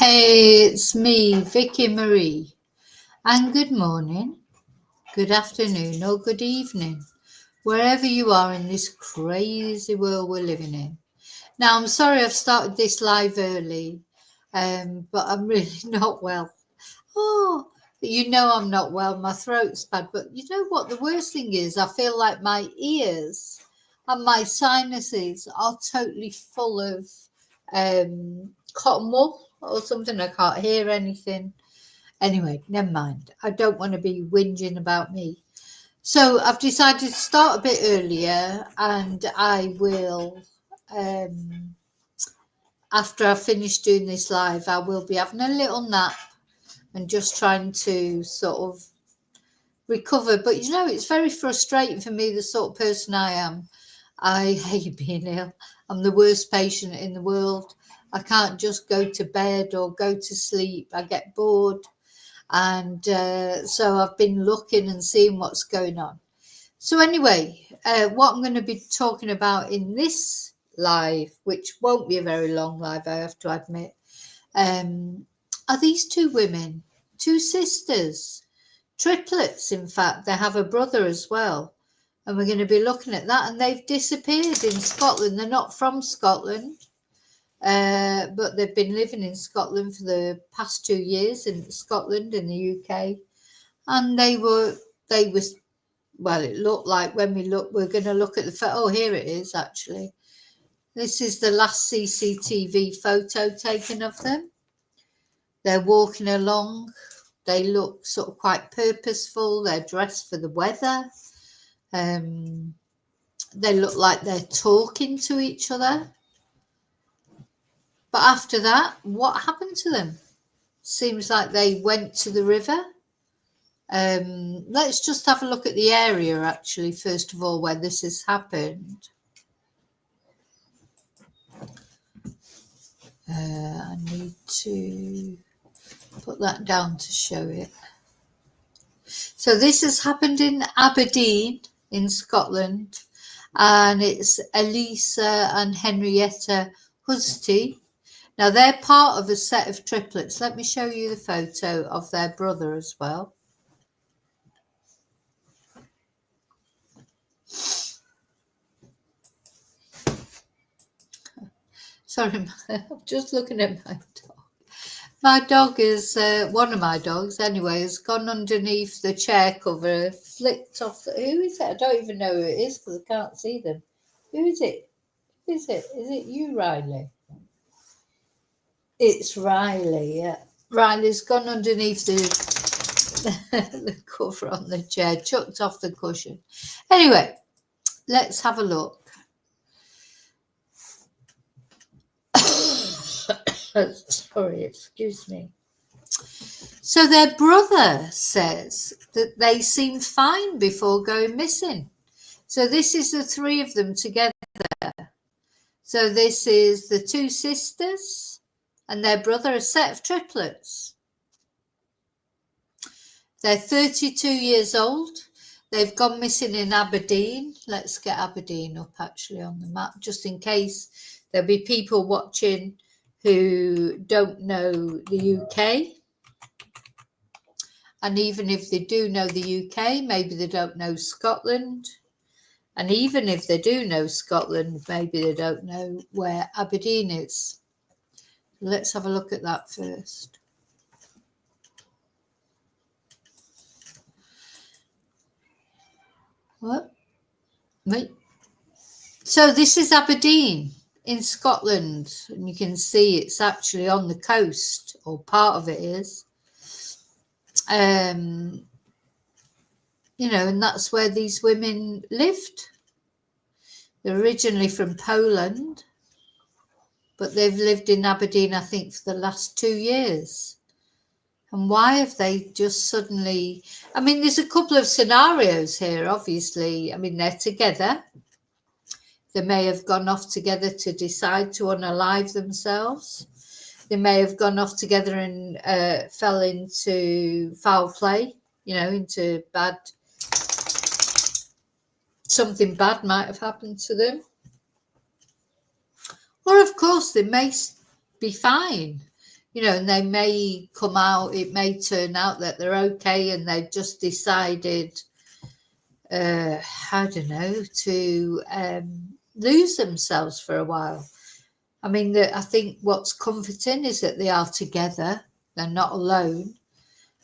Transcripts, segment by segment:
Hey, it's me, Vicky Marie, and good morning, good afternoon, or good evening, wherever you are in this crazy world we're living in. Now, I'm sorry I've started this live early, but I'm really not well. Oh, I'm not well, my throat's bad, but you know what? The worst thing is, I feel like my ears and my sinuses are totally full of cotton wool or something. I can't hear anything. Anyway, never mind. I don't want to be whinging about me. So I've decided to start a bit earlier, and I will, after I finish doing this live, I will be having a little nap and just trying to sort of recover. But it's very frustrating for me, the sort of person I am. I hate being ill. I'm the worst patient in the world. I can't just go to bed or go to sleep. I get bored. And so I've been looking and seeing what's going on. So anyway, what I'm going to be talking about in this live, which won't be a very long live, I have to admit, are these two women, two sisters, triplets. In fact, they have a brother as well. And we're going to be looking at that. And they've disappeared in Scotland. They're not from Scotland. But they've been living in Scotland for the past 2 years, in Scotland, in the UK. And well, it looked like when we're going to look at oh, here it is, actually. This is the last CCTV photo taken of them. They're walking along. They look sort of quite purposeful. They're dressed for the weather. They look like they're talking to each other. But after that, what happened to them? Seems like they went to the river. Let's just have a look at the area, actually, first of all, where this has happened. I need to put that down to show it. So this has happened in Aberdeen in Scotland, and it's Elisa and Henrietta Husty. Now, they're part of a set of triplets. Let me show you the photo of their brother as well. Sorry, I'm just looking at my dog. My dog is, one of my dogs anyway, has gone underneath the chair cover, flicked off. Who is it? I don't even know who it is because I can't see them. Who is it? Who is it? Is it you, Riley? It's Riley, yeah. Riley's gone underneath the cover on the chair, chucked off the cushion. Anyway, let's have a look. Sorry, excuse me. So their brother says that they seemed fine before going missing. So this is the three of them together. So this is the two sisters and their brother, a set of triplets. They're 32 years old. They've gone missing in Aberdeen. Let's get Aberdeen up actually on the map, just in case there'll be people watching who don't know the UK. And even if they do know the UK, maybe they don't know Scotland. And even if they do know Scotland, maybe they don't know where Aberdeen is. Let's have a look at that first. What? Wait. So this is Aberdeen in Scotland. And you can see it's actually on the coast, or part of it is. And that's where these women lived. They're originally from Poland, but they've lived in Aberdeen, I think, for the last 2 years. And why have they just suddenly... there's a couple of scenarios here, obviously. They're together. They may have gone off together to decide to unalive themselves. They may have gone off together and fell into foul play, into bad... Something bad might have happened to them. Or, of course, they may be fine. you know, and they may come out, it may turn out that they're okay and they've just decided, I don't know, to lose themselves for a while. I mean, I think what's comforting is that they are together, they're not alone.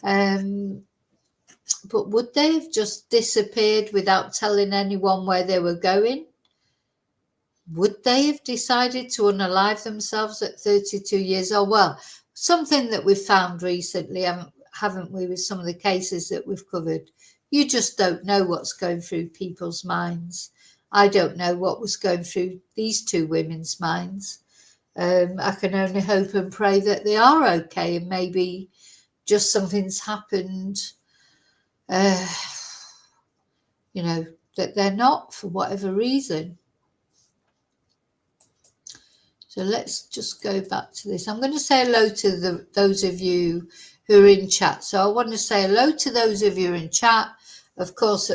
But would they have just disappeared without telling anyone where they were going? Would they have decided to unalive themselves at 32 years old? Well, something that we've found recently, haven't we, with some of the cases that we've covered, you just don't know what's going through people's minds. I don't know what was going through these two women's minds. I can only hope and pray that they are okay, and maybe just something's happened, you know, that they're not for whatever reason. So let's just go back to this. I'm going to say hello to those of you who are in chat. So I want to say hello to those of you in chat. Of course,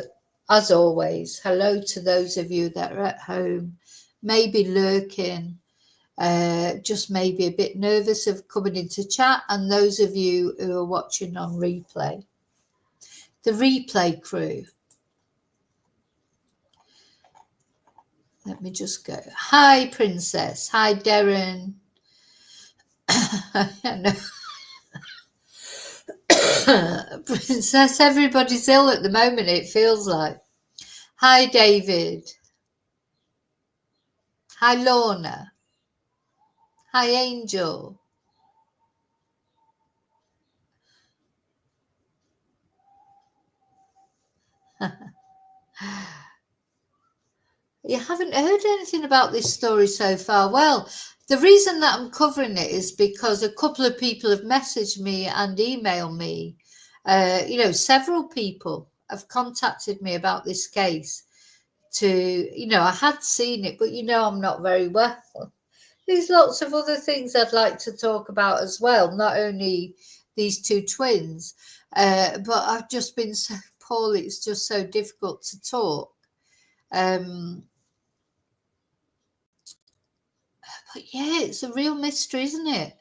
as always, hello to those of you that are at home, maybe lurking, just maybe a bit nervous of coming into chat, and those of you who are watching on replay. The replay crew. Let me just go. Hi, Princess. Hi, Darren. Princess, everybody's ill at the moment, it feels like. Hi, David. Hi, Lorna. Hi, Angel. You haven't heard anything about this story so far. Well, the reason that I'm covering it is because a couple of people have messaged me and emailed me. You know, several people have contacted me about this case. You know, I had seen it, but you know, I'm not very well. There's lots of other things I'd like to talk about as well, not only these two twins, but I've just been so poorly. It's just so difficult to talk. But yeah, it's a real mystery, isn't it?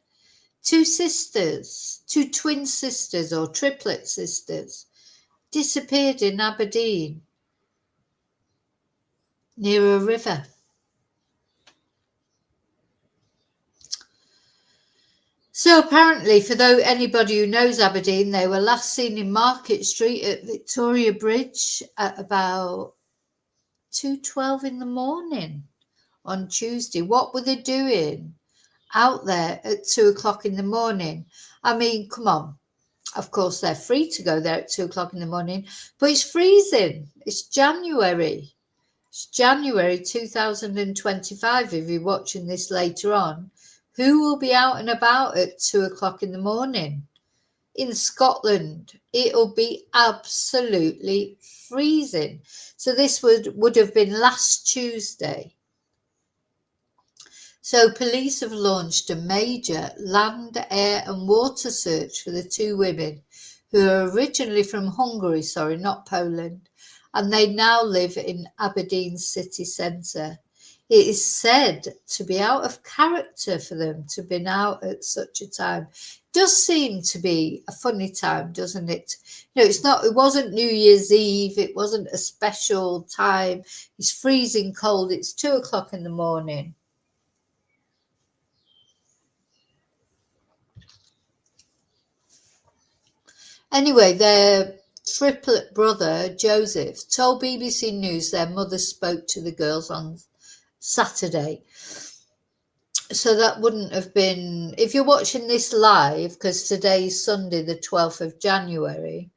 Two sisters, two twin sisters or triplet sisters, disappeared in Aberdeen near a river. So apparently, for anybody who knows Aberdeen, they were last seen in Market Street at Victoria Bridge at about 2:12 in the morning on Tuesday. What were they doing out there at 2:00 in the morning? I mean, come on. Of course, they're free to go there at 2:00 in the morning, but it's freezing. It's January. It's January 2025. If you're watching this later on, who will be out and about at 2:00 in the morning? In Scotland, it'll be absolutely freezing. So this would have been last Tuesday. So police have launched a major land, air and water search for the two women who are originally from Hungary, not Poland, and they now live in Aberdeen city centre. It is said to be out of character for them to have been out at such a time. Does seem to be a funny time, doesn't it? No, it wasn't New Year's Eve, it wasn't a special time. It's freezing cold, it's 2:00 in the morning. Anyway, their triplet brother, Joseph, told BBC News their mother spoke to the girls on Saturday. So that wouldn't have been, if you're watching this live, because today's Sunday, the 12th of January,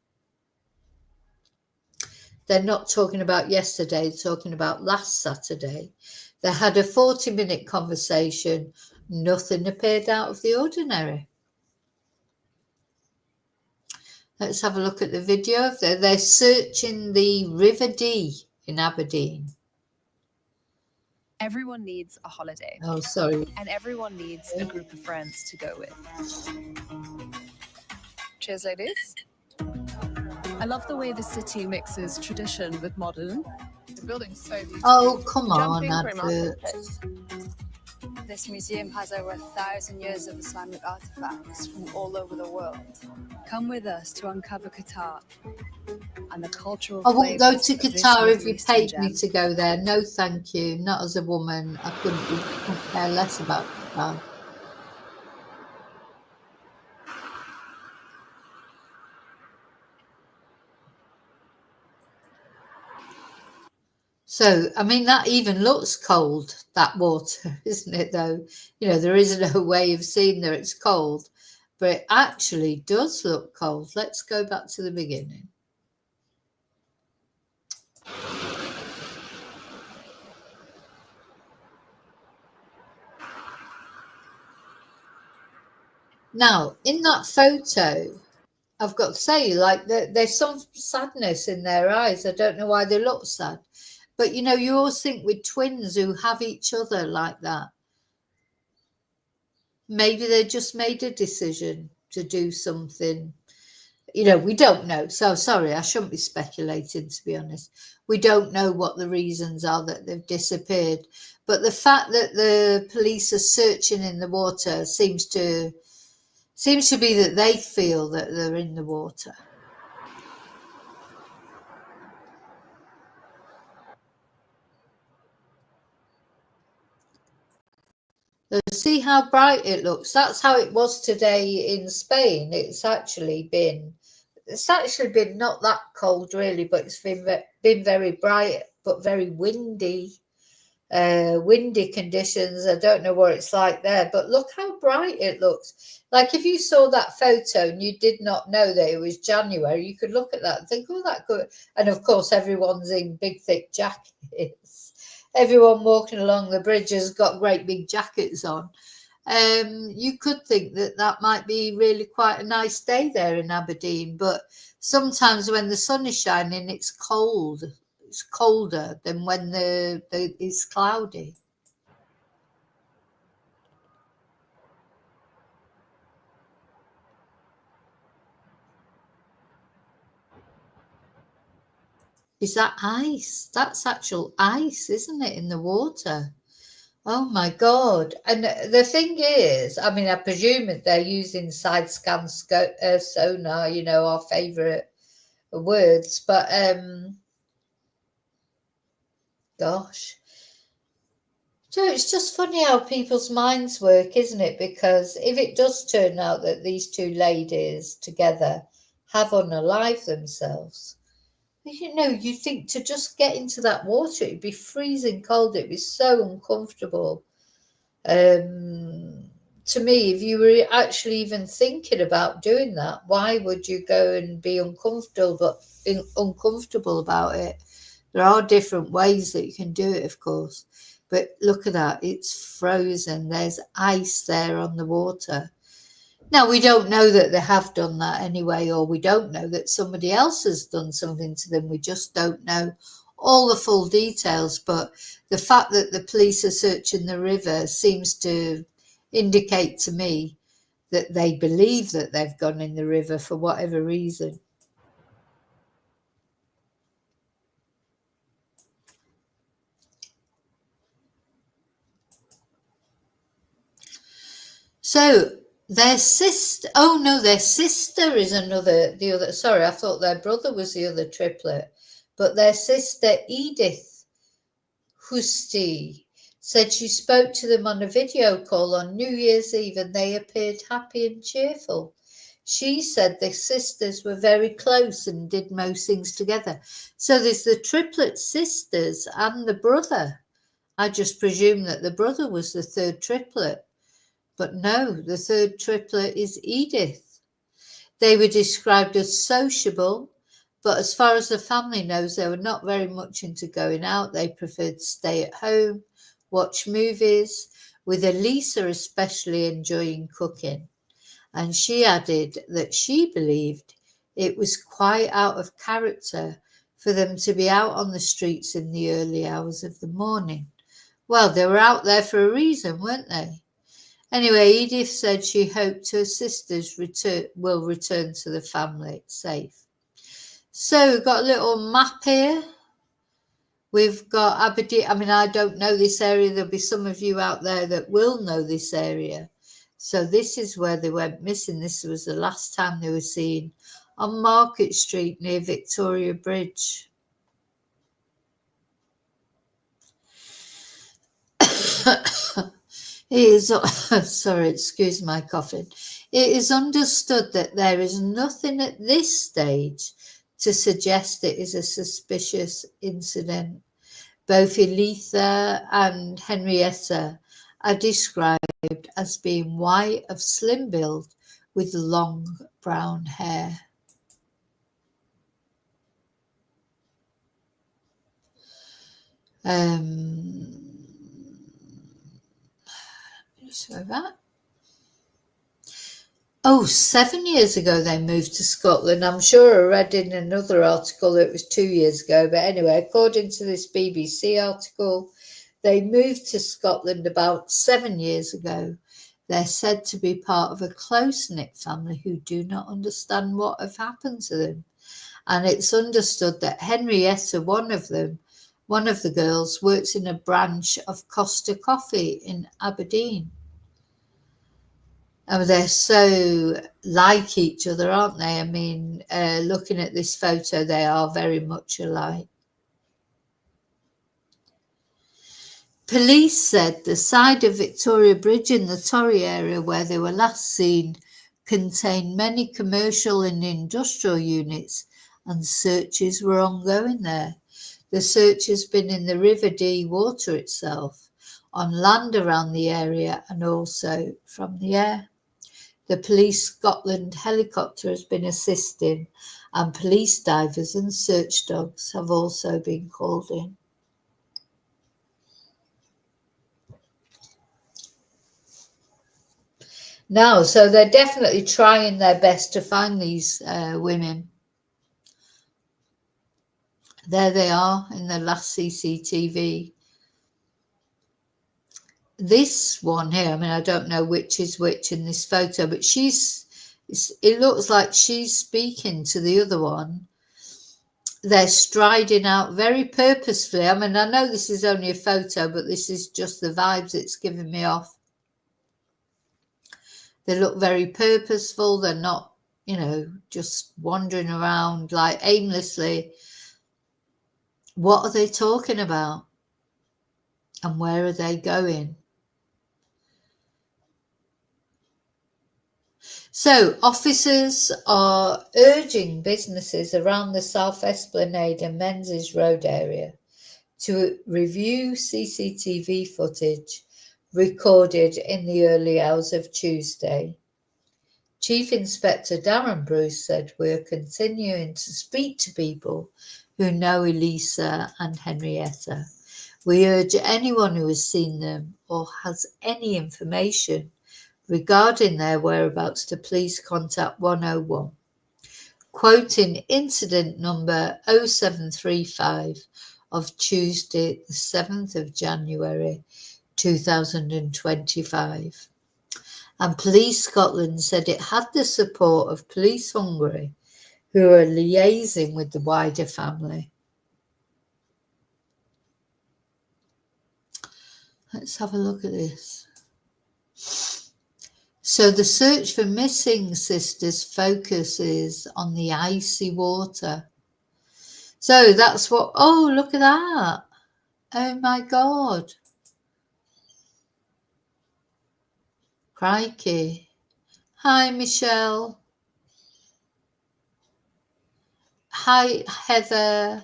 they're not talking about yesterday, they're talking about last Saturday. They had a 40-minute conversation. Nothing appeared out of the ordinary. Let's have a look at the video. They're searching the River Dee in Aberdeen. Everyone needs a holiday. Oh, sorry. And everyone needs a group of friends to go with. Cheers, ladies. I love the way the city mixes tradition with modern. The building's so beautiful. Oh, come on, adverts. This museum has over 1,000 years of Islamic artifacts from all over the world. Come with us to uncover Qatar and the cultural I wouldn't go flavors to of this Qatar if Middle you Eastern paid me gem. to go there. No, thank you. Not as a woman. I couldn't care less about Qatar. So, I mean, that even looks cold, that water, isn't it, though? You know, there is no way of seeing that it's cold, but it actually does look cold. Let's go back to the beginning. Now, in that photo, I've got to say, like, there's some sadness in their eyes. I don't know why they look sad. But, you know, you always think with twins who have each other like that, maybe they just made a decision to do something. You know, we don't know. So sorry, I shouldn't be speculating, to be honest. We don't know what the reasons are that they've disappeared. But the fact that the police are searching in the water seems to be that they feel that they're in the water. So see how bright it looks. That's how it was today in Spain. It's actually been not that cold really, but it's been very bright but very windy. Windy conditions. I don't know what it's like there, but look how bright it looks. Like if you saw that photo and you did not know that it was January, you could look at that and think, oh, that could. And of course, everyone's in big, thick jackets. Everyone walking along the bridge has got great big jackets on. You could think that that might be really quite a nice day there in Aberdeen, but sometimes when the sun is shining, it's cold. It's colder than when it's cloudy. Is that ice? That's actual ice, isn't it, in the water? Oh my God. And the thing is, I mean, I presume that they're using side scan sonar, you know, our favourite words, but gosh. So it's just funny how people's minds work, isn't it? Because if it does turn out that these two ladies together have unalived themselves, you know, you think to just get into that water, it'd be freezing cold, it'd be so uncomfortable. To me, if you were actually even thinking about doing that, why would you go and be uncomfortable about it? There are different ways that you can do it, of course. But look at that, it's frozen. There's ice there on the water. Now, we don't know that they have done that anyway, or we don't know that somebody else has done something to them. We just don't know all the full details. But the fact that the police are searching the river seems to indicate to me that they believe that they've gone in the river for whatever reason. So their sister, oh no, their sister is the other, sorry, I thought their brother was the other triplet, but their sister Edith Husti said she spoke to them on a video call on New Year's Eve and they appeared happy and cheerful. She said the sisters were very close and did most things together. So there's the triplet sisters and the brother. I just presumed that the brother was the third triplet. But no, the third triplet is Edith. They were described as sociable, but as far as the family knows, they were not very much into going out. They preferred to stay at home, watch movies, with Elisa especially enjoying cooking. And she added that she believed it was quite out of character for them to be out on the streets in the early hours of the morning. Well, they were out there for a reason, weren't they? Anyway, Edith said she hoped her sisters will return to the family safe. So we've got a little map here We've got Aberdeen. I mean, I don't know this area. There'll be some of you out there that will know this area. So this is where they went missing. This was the last time they were seen on Market Street near Victoria Bridge. It is, sorry, excuse my coughing. It is understood that there is nothing at this stage to suggest it is a suspicious incident. Both Elitha and Henrietta are described as being white, of slim build, with long brown hair. So that. Oh, 7 years ago they moved to Scotland. I'm sure I read in another article that it was 2 years ago. But anyway, according to this BBC article, they moved to Scotland about 7 years ago. They're said to be part of a close-knit family who do not understand what have happened to them. And it's understood that Henrietta, one of the girls, works in a branch of Costa Coffee in Aberdeen. Oh, they're so like each other, aren't they? I mean, looking at this photo, they are very much alike. Police said the side of Victoria Bridge in the Torry area where they were last seen contained many commercial and industrial units, and searches were ongoing there. The search has been in the River Dee water itself, on land around the area, and also from the air. The Police Scotland helicopter has been assisting, and police divers and search dogs have also been called in. Now, so they're definitely trying their best to find these women. There they are in the last CCTV. This one here, I mean, I don't know which is which in this photo, but it looks like she's speaking to the other one. They're striding out very purposefully. I mean, I know this is only a photo, but this is just the vibes it's giving me off. They look very purposeful. They're not, just wandering around like aimlessly. What are they talking about? And where are they going? So officers are urging businesses around the South Esplanade and Menzies Road area to review CCTV footage recorded in the early hours of Tuesday. Chief Inspector Darren Bruce said, "We're continuing to speak to people who know Elisa and Henrietta. We urge anyone who has seen them or has any information regarding their whereabouts to please contact 101." Quoting incident number 0735 of Tuesday, the 7th of January 2025. And Police Scotland said it had the support of Police Hungary, who are liaising with the wider family. Let's have a look at this. So the search for missing sisters focuses on the icy water. So that's what, oh, look at that. Oh my God. Crikey. Hi, Michelle. Hi, Heather.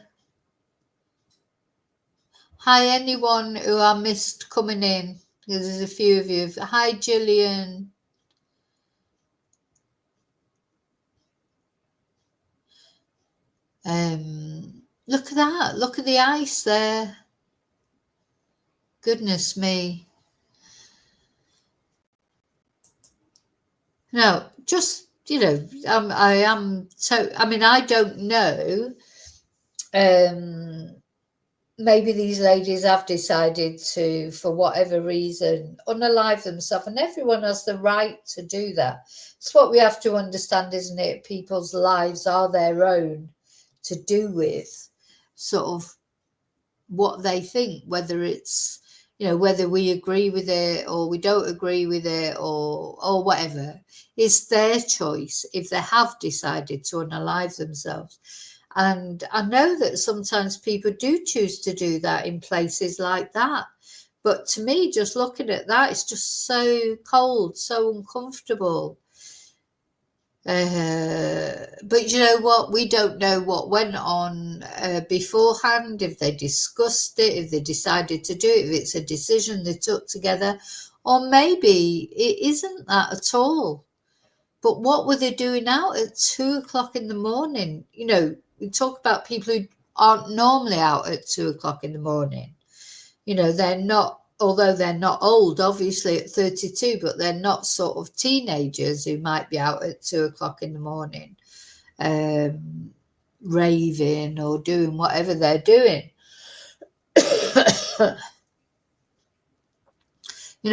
Hi, anyone who I missed coming in. There's a few of you. Hi, Gillian. Look at that. Look at the ice there. Goodness me. No, just, I don't know. Maybe these ladies have decided to, for whatever reason, unalive themselves, and everyone has the right to do that. It's what we have to understand, isn't it? People's lives are their own to do with sort of what they think, whether it's, whether we agree with it or we don't agree with it or whatever. It's their choice if they have decided to unalive themselves. And I know that sometimes people do choose to do that in places like that. But to me, just looking at that, it's just so cold, so uncomfortable. But you know what? We don't know what went on beforehand, if they discussed it, if they decided to do it, if it's a decision they took together, or maybe it isn't that at all. But what were they doing out at 2 o'clock in the morning? We talk about people who aren't normally out at 2 o'clock in the morning. They're not, although they're not old, obviously at 32, but they're not sort of teenagers who might be out at 2 o'clock in the morning, raving or doing whatever they're doing.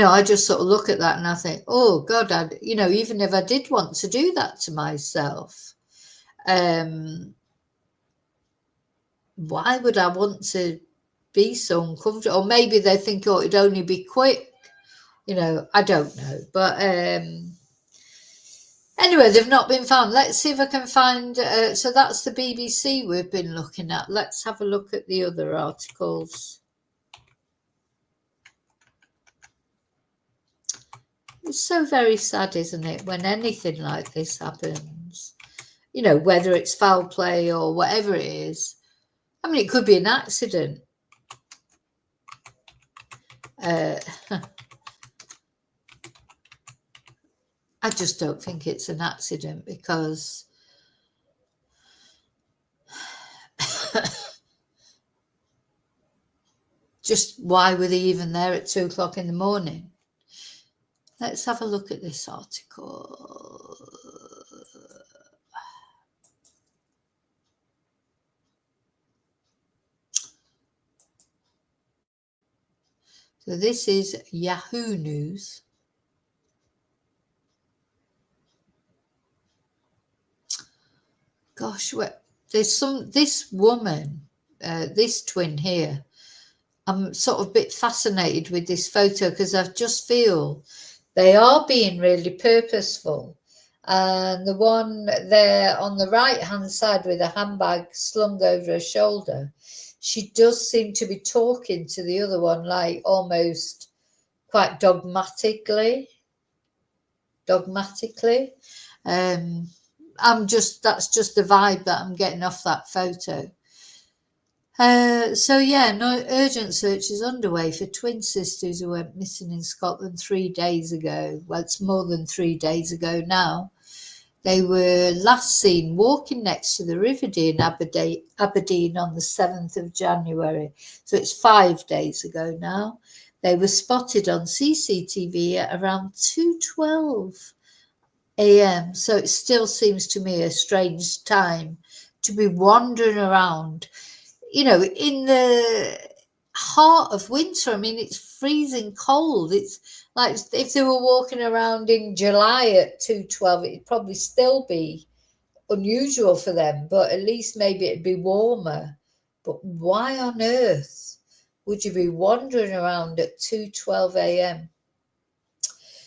I just sort of look at that and I think, oh God, even if I did want to do that to myself, why would I want to be so uncomfortable? Or maybe they think, oh, it'd only be quick. I don't know. But anyway, they've not been found. Let's see if I can find. So that's the BBC we've been looking at. Let's have a look at the other articles. It's so very sad, isn't it, when anything like this happens? Whether it's foul play or whatever it is. I mean, it could be an accident. I just don't think it's an accident, because just why were they even there at 2 o'clock in the morning? Let's have a look at this article. So this is Yahoo News. Gosh, there's this woman, this twin here. I'm sort of a bit fascinated with this photo, because I just feel they are being really purposeful. And the one there on the right-hand side with a handbag slung over her shoulder, she does seem to be talking to the other one, like almost quite dogmatically. That's just the vibe that I'm getting off that photo. So yeah, no urgent search is underway for twin sisters who went missing in Scotland 3 days ago. Well, it's more than 3 days ago now. They were last seen walking next to the River Dee in Aberdeen on the 7th of January. So it's 5 days ago now. They were spotted on CCTV at around 2:12 a.m. So it still seems to me a strange time to be wandering around, in the heart of winter. I mean, it's freezing cold. It's like if they were walking around in July at 2:12, it'd probably still be unusual for them, but at least maybe it'd be warmer. But why on earth would you be wandering around at 2:12 a.m.?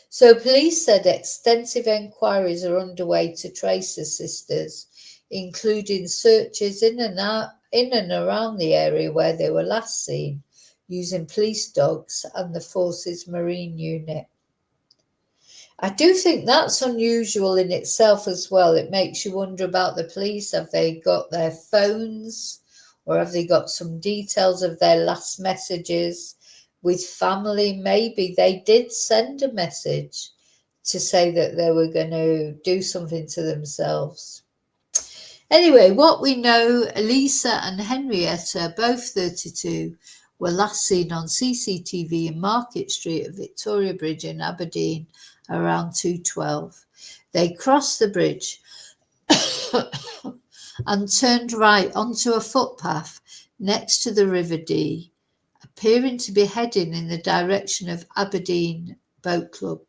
So police said extensive enquiries are underway to trace the sisters, including searches in and around the area where they were last seen, using police dogs and the Forces Marine Unit. I do think that's unusual in itself as well. It makes you wonder about the police. Have they got their phones, or have they got some details of their last messages with family? Maybe they did send a message to say that they were going to do something to themselves. Anyway, what we know, Lisa and Henrietta, both 32, were last seen on CCTV in Market Street at Victoria Bridge in Aberdeen around 2:12. They crossed the bridge and turned right onto a footpath next to the River Dee, appearing to be heading in the direction of Aberdeen Boat Club.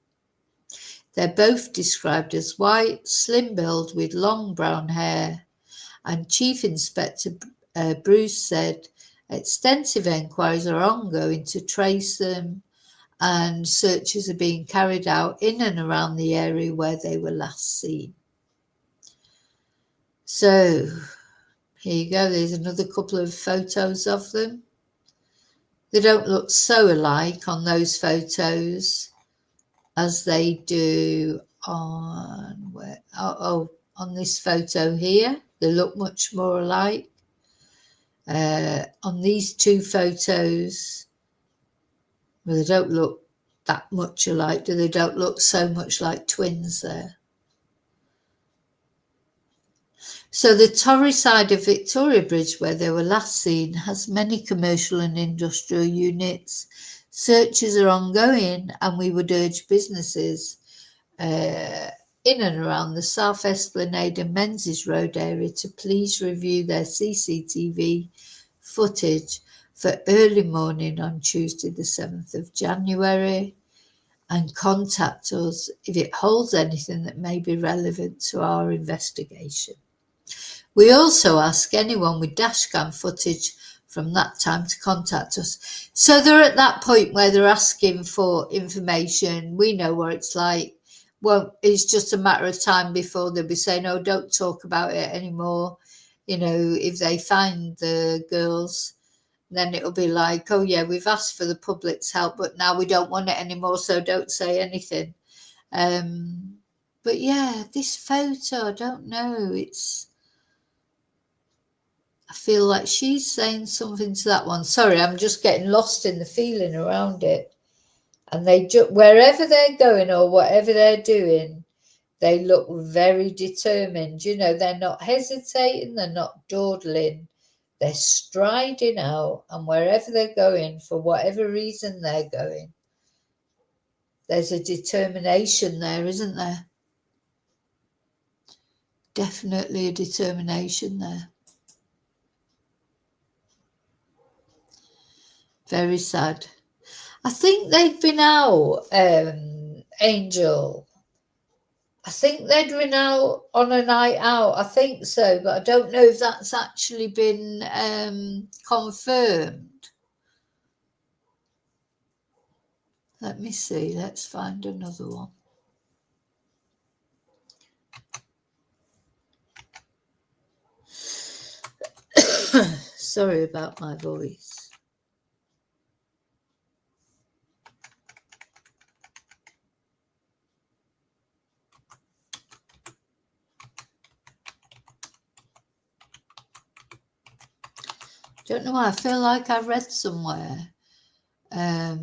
They're both described as white, slim-build with long brown hair, and Chief Inspector Bruce said Extensive enquiries are ongoing to trace them, and searches are being carried out in and around the area where they were last seen. So here you go, there's another couple of photos of them. They don't look so alike on those photos as they do on on this photo here. They look much more alike. On these two photos, well, they don't look that much alike, do they? Don't look so much like twins there. So the Torrey side of Victoria Bridge, where they were last seen, has many commercial and industrial units. Searches are ongoing, and we would urge businesses in and around the South Esplanade and Menzies Road area to please review their CCTV footage for early morning on Tuesday the 7th of January and contact us if it holds anything that may be relevant to our investigation. We also ask anyone with dashcam footage from that time to contact us. So they're at that point where they're asking for information. We know what it's like. Well, it's just a matter of time before they'll be saying, oh, don't talk about it anymore. You know, if they find the girls, then it'll be like, oh yeah, we've asked for the public's help, but now we don't want it anymore, so don't say anything. But yeah, this photo, I don't know, I feel like she's saying something to that one. Sorry, I'm just getting lost in the feeling around it. And they wherever they're going or whatever they're doing, they look very determined. You know, they're not hesitating, they're not dawdling. They're striding out, and wherever they're going, for whatever reason they're going, there's a determination there, isn't there? Definitely a determination there. Very sad. I think they'd been out, Angel. I think they'd been out on a night out. I think so, but I don't know if that's actually been confirmed. Let me see. Let's find another one. Sorry about my voice. Don't know why. I feel like I read somewhere that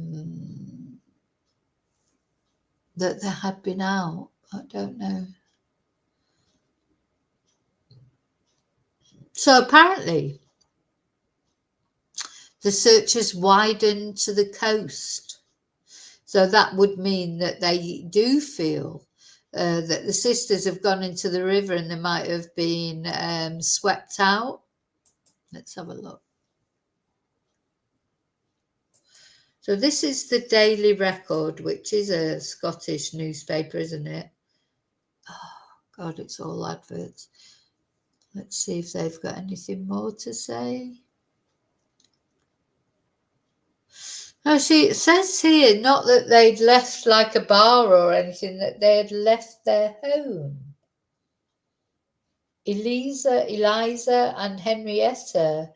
they had been out. I don't know. So apparently the search has widened to the coast. So that would mean that they do feel that the sisters have gone into the river and they might have been swept out. Let's have a look. So this is the Daily Record, which is a Scottish newspaper, isn't it? Oh, God, it's all adverts. Let's see if they've got anything more to say. Oh, see, it says here not that they'd left like a bar or anything, that they had left their home. Eliza and Henrietta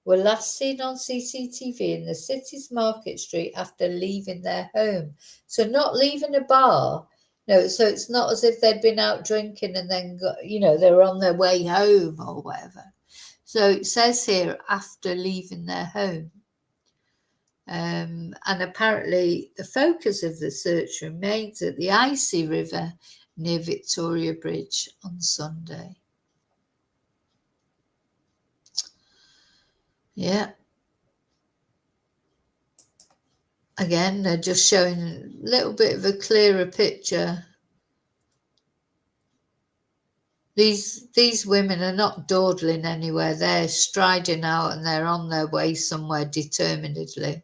were last seen on CCTV in the city's Market Street after leaving their home. So not leaving a bar. No, so it's not as if they'd been out drinking and then got, you know, they were on their way home or whatever. So it says here after leaving their home. And apparently the focus of the search remains at the icy river near Victoria Bridge on Sunday. Yeah. Again, they're just showing a little bit of a clearer picture. These women are not dawdling anywhere. They're striding out and they're on their way somewhere determinedly.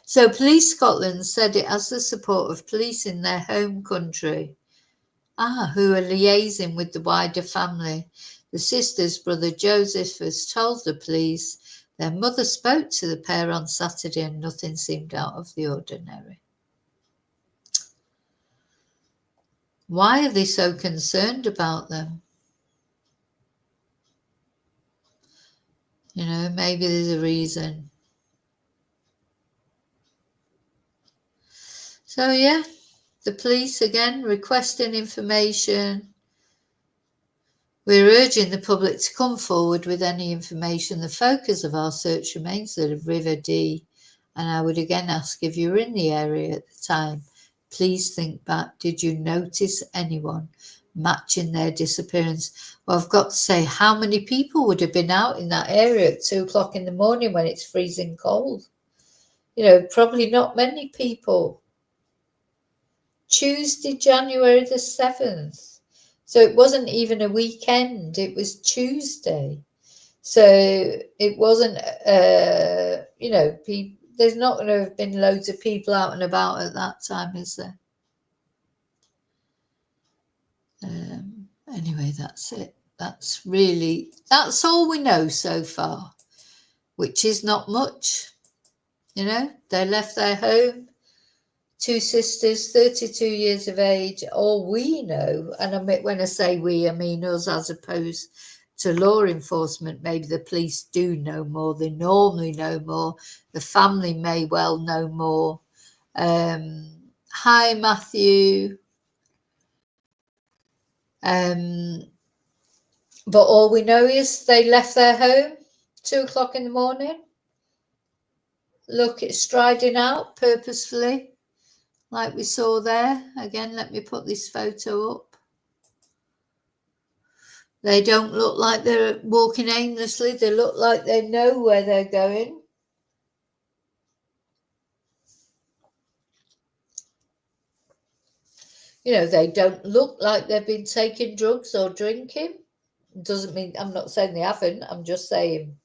So Police Scotland said it has the support of police in their home country, who are liaising with the wider family. The sister's brother Joseph has told the police Their mother spoke to the pair on Saturday and nothing seemed out of the ordinary. Why are they so concerned about them? You know, maybe there's a reason. So yeah, the police again requesting information. We're urging the public to come forward with any information. The focus of our search remains the River Dee, and I would again ask, if you were in the area at the time, please think back. Did you notice anyone matching their disappearance? Well, I've got to say, how many people would have been out in that area at 2 o'clock in the morning when it's freezing cold? You know, probably not many people. Tuesday, January the 7th. So it wasn't even a weekend, it was Tuesday. So it wasn't, you know, there's not going to have been loads of people out and about at that time, is there? Anyway, that's it. That's all we know so far, which is not much. You know, they left their home. 2 sisters, 32 years of age, all we know, and when I say we, I mean us as opposed to law enforcement. Maybe the police do know more, they normally know more, the family may well know more. Hi, Matthew. But all we know is they left their home 2 o'clock in the morning. Look, it's striding out purposefully. Like we saw there. Again, let me put this photo up. They don't look like they're walking aimlessly. They look like they know where they're going. You know, they don't look like they've been taking drugs or drinking. Doesn't mean, I'm not saying they haven't. I'm just saying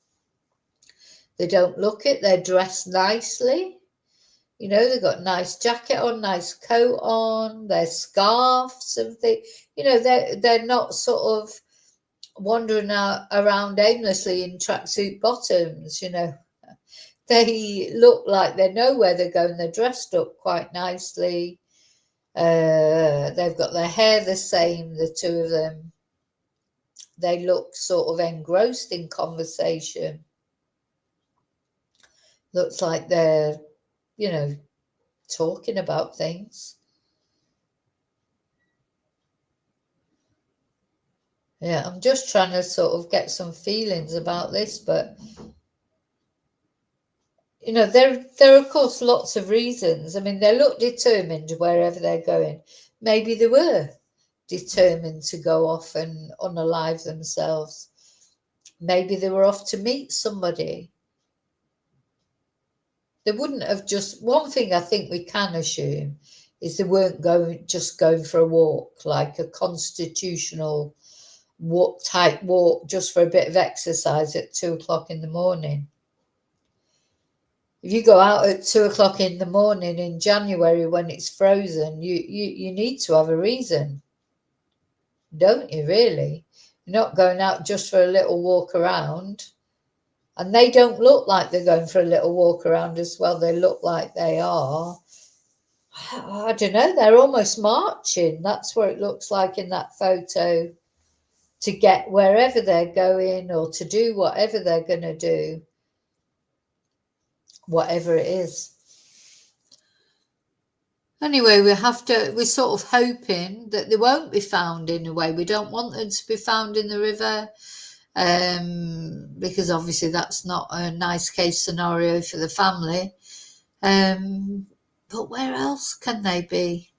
they don't look it. They're dressed nicely. You know, they've got nice jacket on, nice coat on, their scarves and things. You know, they're not sort of wandering around aimlessly in tracksuit bottoms, you know. They look like they know where they're going. They're dressed up quite nicely. They've got their hair the same, the two of them. They look sort of engrossed in conversation. Looks like they're, you know, talking about things. Yeah, I'm just trying to sort of get some feelings about this, but you know, there are of course lots of reasons. I mean, they look determined wherever they're going. Maybe they were determined to go off and unalive themselves. Maybe they were off to meet somebody. They wouldn't have just, one thing I think we can assume is they weren't just going for a walk, like a constitutional type walk just for a bit of exercise at 2 o'clock in the morning. If you go out at 2 o'clock in the morning in January when it's frozen, you need to have a reason, don't you, really? You're not going out just for a little walk around. And they don't look like they're going for a little walk around as well. They look like they are, I don't know, they're almost marching. That's what it looks like in that photo, to get wherever they're going or to do whatever they're going to do, whatever it is. Anyway, we're sort of hoping that they won't be found in a way. We don't want them to be found in the river, because obviously that's not a nice case scenario for the family. But where else can they be?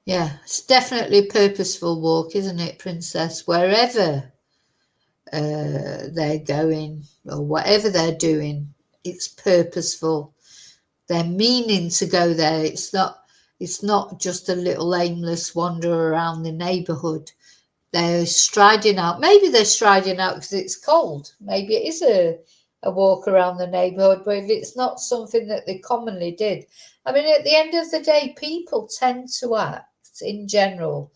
Yeah, it's definitely a purposeful walk, isn't it, Princess? Wherever they're going or whatever they're doing, it's purposeful. They're meaning to go there. It's not just a little aimless wander around the neighbourhood. They're striding out. Maybe they're striding out because it's cold. Maybe it is a walk around the neighbourhood, but if it's not something that they commonly did. I mean, at the end of the day, people tend to act in general.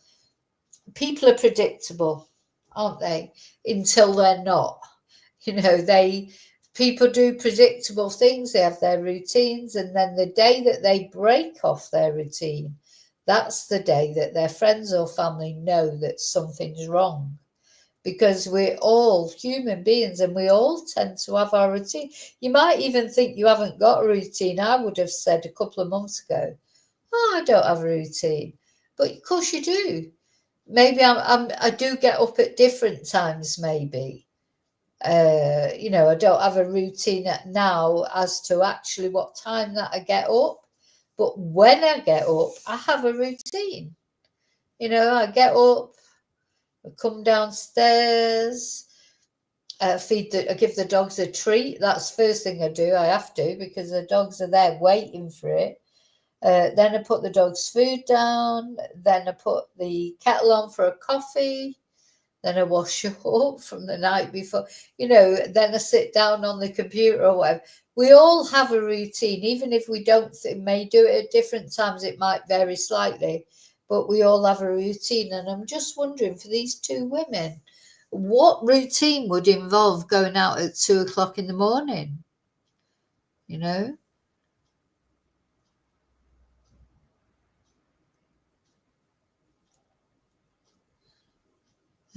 People are predictable. aren't they? Until they're not. You know, people do predictable things. They have their routines, and then the day that they break off their routine, that's the day that their friends or family know that something's wrong. Because we're all human beings and we all tend to have our routine. You might even think you haven't got a routine. I would have said a couple of months ago, oh, I don't have a routine. But of course you do. Maybe I do get up at different times, maybe. You know, I don't have a routine now as to actually what time that I get up. But when I get up, I have a routine. You know, I get up, I come downstairs, I give the dogs a treat. That's the first thing I do. I have to, because the dogs are there waiting for it. Then I put the dog's food down. Then I put the kettle on for a coffee. Then I wash up from the night before. You know, then I sit down on the computer or whatever. We all have a routine, even if we may do it at different times. It might vary slightly, but we all have a routine. And I'm just wondering, for these two women, what routine would involve going out at 2:00 in the morning? You know?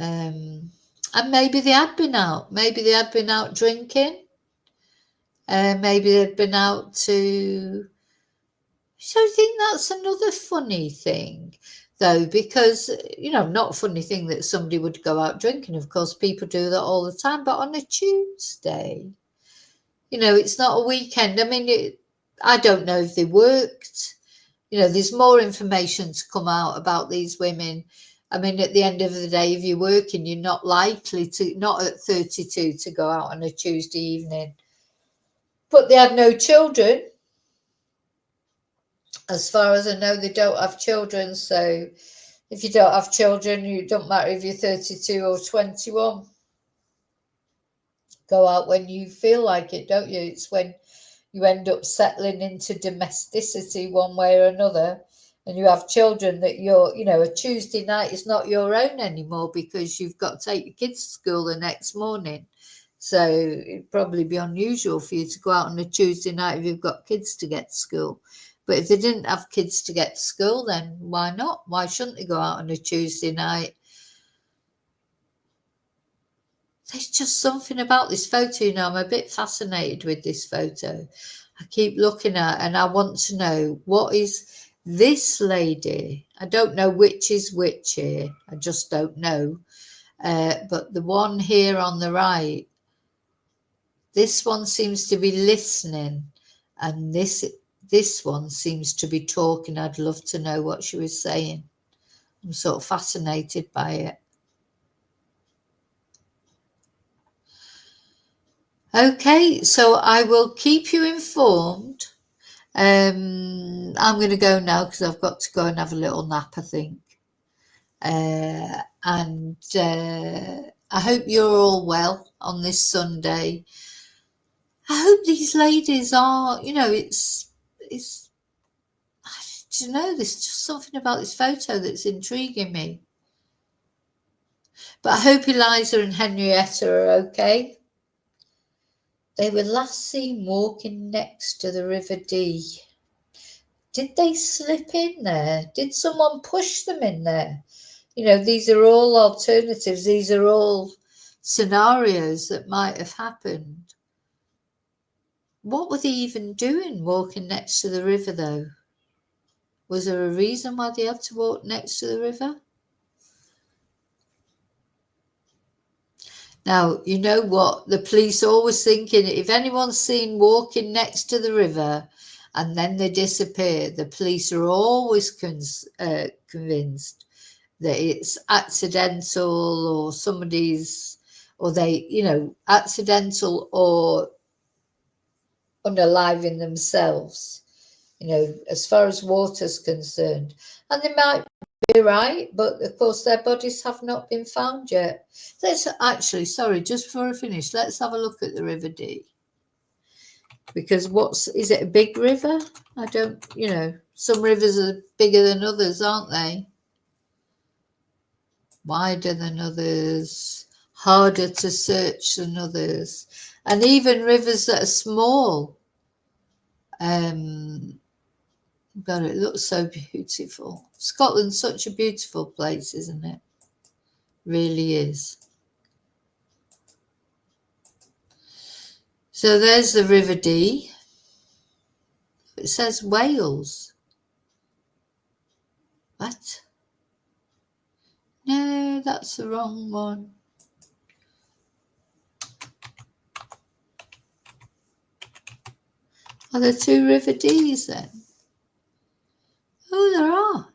And maybe they had been out. Maybe they had been out drinking. Maybe they'd been out to... So I think that's another funny thing, though, because, you know, not a funny thing that somebody would go out drinking. Of course, people do that all the time. But on a Tuesday, you know, it's not a weekend. I mean, I don't know if they worked. You know, there's more information to come out about these women. I mean, at the end of the day, if you're working, you're not likely to, not at 32, to go out on a Tuesday evening. But they had no children. As far as I know, they don't have children. So if you don't have children, it don't matter if you're 32 or 21. Go out when you feel like it, don't you? It's when you end up settling into domesticity one way or another, and you have children that you're, you know, a Tuesday night is not your own anymore, because you've got to take your kids to school the next morning. So it'd probably be unusual for you to go out on a Tuesday night if you've got kids to get to school. But if they didn't have kids to get to school, then why not? Why shouldn't they go out on a Tuesday night? There's just something about this photo, you know, I'm a bit fascinated with this photo. I keep looking at, and I want to know, what is this lady? I don't know which is which here. I just don't know. But the one here on the right, this one seems to be listening, and this one seems to be talking. I'd love to know what she was saying. I'm sort of fascinated by it. Okay, so I will keep you informed. I'm going to go now because I've got to go and have a little nap, I think. And I hope you're all well on this Sunday. I hope these ladies are, you know, it's, do you know, there's just something about this photo that's intriguing me. But I hope Eliza and Henrietta are okay. They were last seen walking next to the River Dee. Did they slip in there? Did someone push them in there? You know, these are all alternatives. These are all scenarios that might have happened. What were they even doing walking next to the river, though? Was there a reason why they had to walk next to the river? Now, you know what? The police are always thinking, if anyone's seen walking next to the river and then they disappear, the police are always convinced that it's accidental, or somebody's, or they, you know, accidental or unaliving themselves, you know, as far as water's concerned. And they might be right, but of course their bodies have not been found yet. Let's actually, sorry, just before I finish, let's have a look at the River Dee. Because is it a big river? I don't, you know, some rivers are bigger than others, aren't they? wider than others, harder to search than others, and even rivers that are small. God, it looks so beautiful. Scotland's such a beautiful place, isn't it? Really is. So there's the River Dee. It says Wales. What? No, that's the wrong one. Are there two River Dees then? Oh, there are.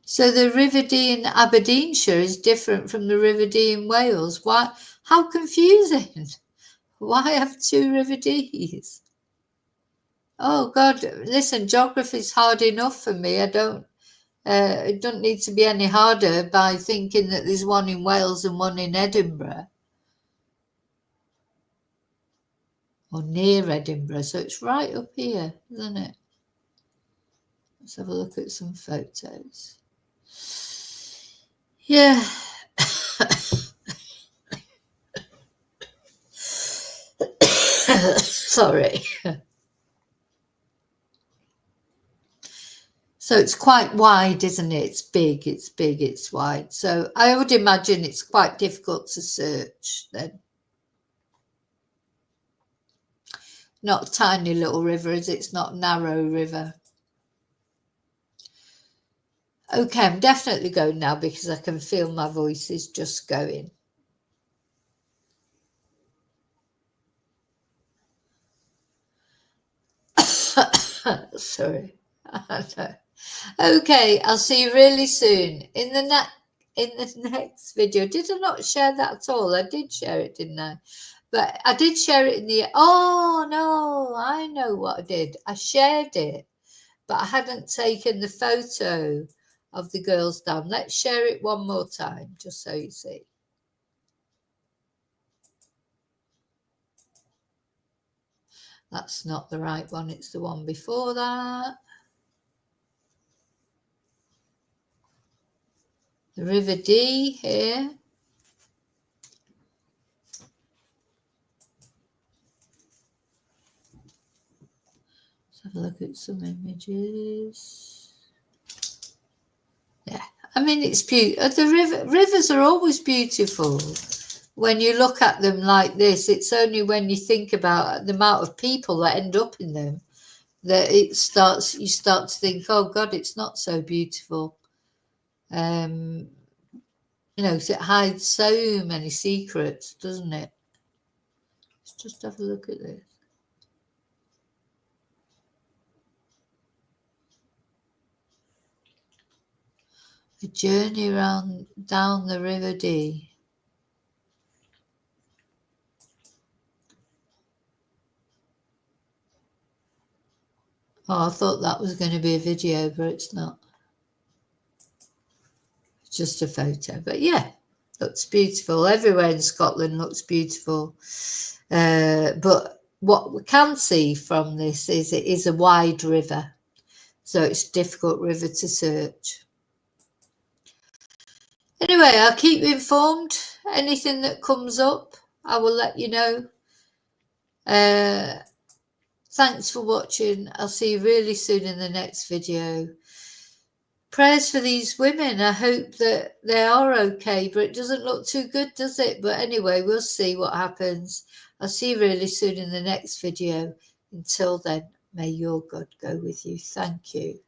So the River Dee in Aberdeenshire is different from the River Dee in Wales. Why? How confusing. Why have two River Dees? Oh God, listen, geography's hard enough for me. It don't need to be any harder by thinking that there's one in Wales and one in Edinburgh. Or near Edinburgh, so it's right up here, isn't it? Let's have a look at some photos. Yeah. Sorry. So it's quite wide, isn't it? It's big, it's wide. So I would imagine it's quite difficult to search then. Not a tiny little river, is it? It's not a narrow river. Okay, I'm definitely going now because I can feel my voice is just going. Sorry. Okay, I'll see you really soon in the next video. Did I not share that at all? I did share it, didn't I? But I did share it in the... Oh, no, I know what I did. I shared it, but I hadn't taken the photo of the girls down. Let's share it one more time, just so you see. That's not the right one. It's the one before that. The River Dee here. Let's have a look at some images. Yeah, I mean, it's beautiful. The rivers are always beautiful. When you look at them like this, it's only when you think about the amount of people that end up in them that you start to think, oh God, it's not so beautiful. You know, 'cause it hides so many secrets, doesn't it? Let's just have a look at this. A journey down the River Dee. Oh, I thought that was going to be a video, but it's not. It's just a photo. But yeah, looks beautiful. Everywhere in Scotland looks beautiful. But what we can see from this is it is a wide river. So it's a difficult river to search. Anyway, I'll keep you informed. Anything that comes up, I will let you know. Thanks for watching. I'll see you really soon in the next video. Prayers for these women. I hope that they are okay, but it doesn't look too good, does it? But anyway, we'll see what happens. I'll see you really soon in the next video. Until then, may your God go with you. Thank you.